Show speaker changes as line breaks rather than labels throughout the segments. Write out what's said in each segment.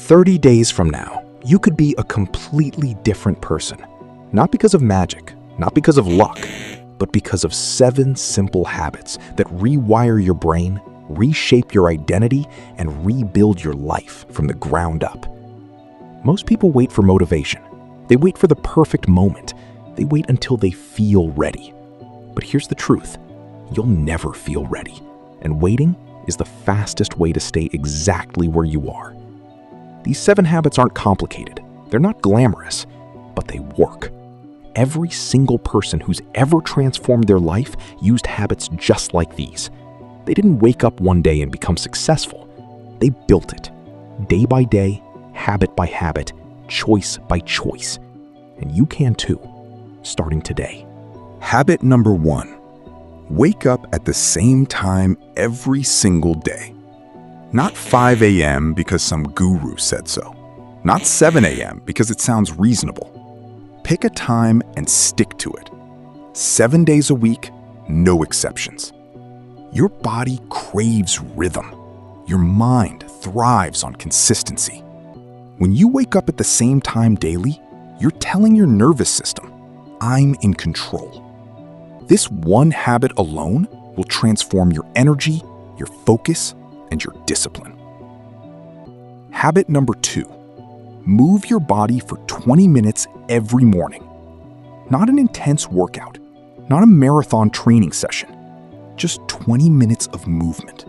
30 days from now, you could be a completely different person. Not because of magic, not because of luck, but because of 7 simple habits that rewire your brain, reshape your identity, and rebuild your life from the ground up. Most people wait for motivation. They wait for the perfect moment. They wait until they feel ready. But here's the truth. You'll never feel ready. And waiting is the fastest way to stay exactly where you are. These 7 habits aren't complicated. They're not glamorous, but they work. Every single person who's ever transformed their life used habits just like these. They didn't wake up one day and become successful. They built it, day by day, habit by habit, choice by choice. And you can too, starting today.
Habit number 1. Wake up at the same time every single day. Not 5 a.m. because some guru said so. Not 7 a.m. because it sounds reasonable. Pick a time and stick to it. 7 days a week, no exceptions. Your body craves rhythm. Your mind thrives on consistency. When you wake up at the same time daily, you're telling your nervous system, I'm in control. This one habit alone will transform your energy, your focus, and your discipline. Habit number 2. Move your body for 20 minutes every morning. Not an intense workout, not a marathon training session, just 20 minutes of movement.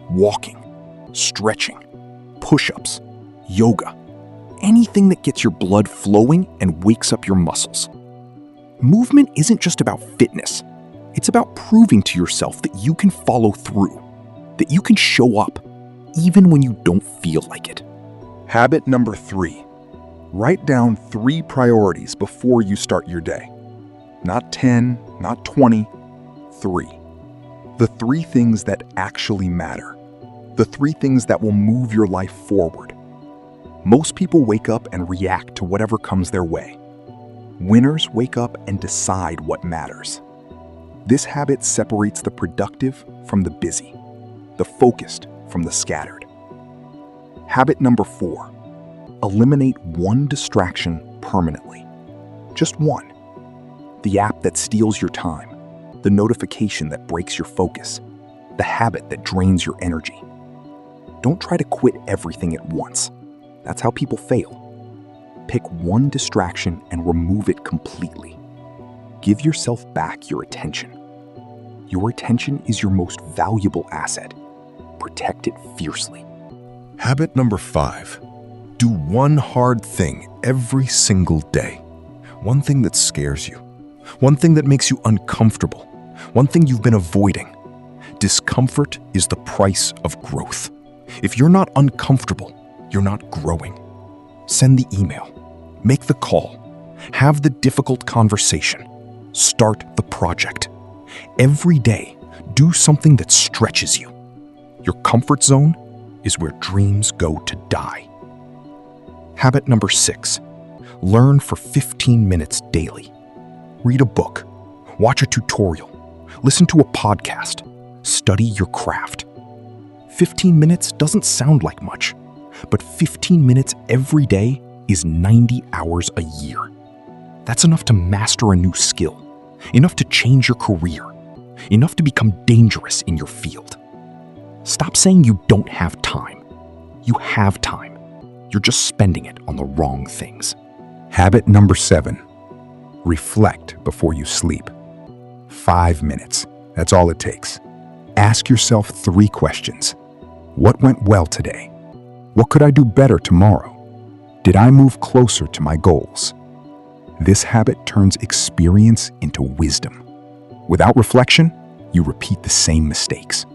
Walking, stretching, push-ups, yoga, anything that gets your blood flowing and wakes up your muscles. Movement isn't just about fitness. It's about proving to yourself that you can follow through, that you can show up, even when you don't feel like it. Habit number 3. Write down 3 priorities before you start your day. Not 10, not 20, 3. The 3 things that actually matter. The 3 things that will move your life forward. Most people wake up and react to whatever comes their way. Winners wake up and decide what matters. This habit separates the productive from the busy, the focused from the scattered. Habit number 4. Eliminate one distraction permanently. Just one. The app that steals your time, the notification that breaks your focus, the habit that drains your energy. Don't try to quit everything at once. That's how people fail. Pick one distraction and remove it completely. Give yourself back your attention. Your attention is your most valuable asset. Protect it fiercely.
Habit number 5. Do one hard thing every single day. One thing that scares you. One thing that makes you uncomfortable. One thing you've been avoiding. Discomfort is the price of growth. If you're not uncomfortable, you're not growing. Send the email. Make the call. Have the difficult conversation. Start the project. Every day, do something that stretches you. Your comfort zone is where dreams go to die. Habit number 6. Learn for 15 minutes daily. Read a book. Watch a tutorial. Listen to a podcast. Study your craft. 15 minutes doesn't sound like much, but 15 minutes every day is 90 hours a year. That's enough to master a new skill, enough to change your career, enough to become dangerous in your field. Stop saying you don't have time. You have time. You're just spending it on the wrong things.
Habit number 7. Reflect before you sleep. 5 minutes. That's all it takes. Ask yourself 3 questions. What went well today? What could I do better tomorrow? Did I move closer to my goals? This habit turns experience into wisdom. Without reflection, you repeat the same mistakes.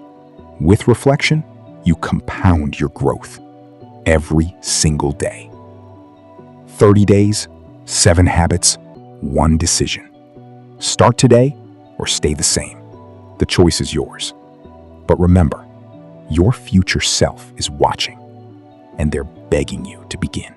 With reflection, you compound your growth every single day. 30 days, 7 habits, 1 decision. Start today or stay the same. The choice is yours. But remember, your future self is watching, and they're begging you to begin.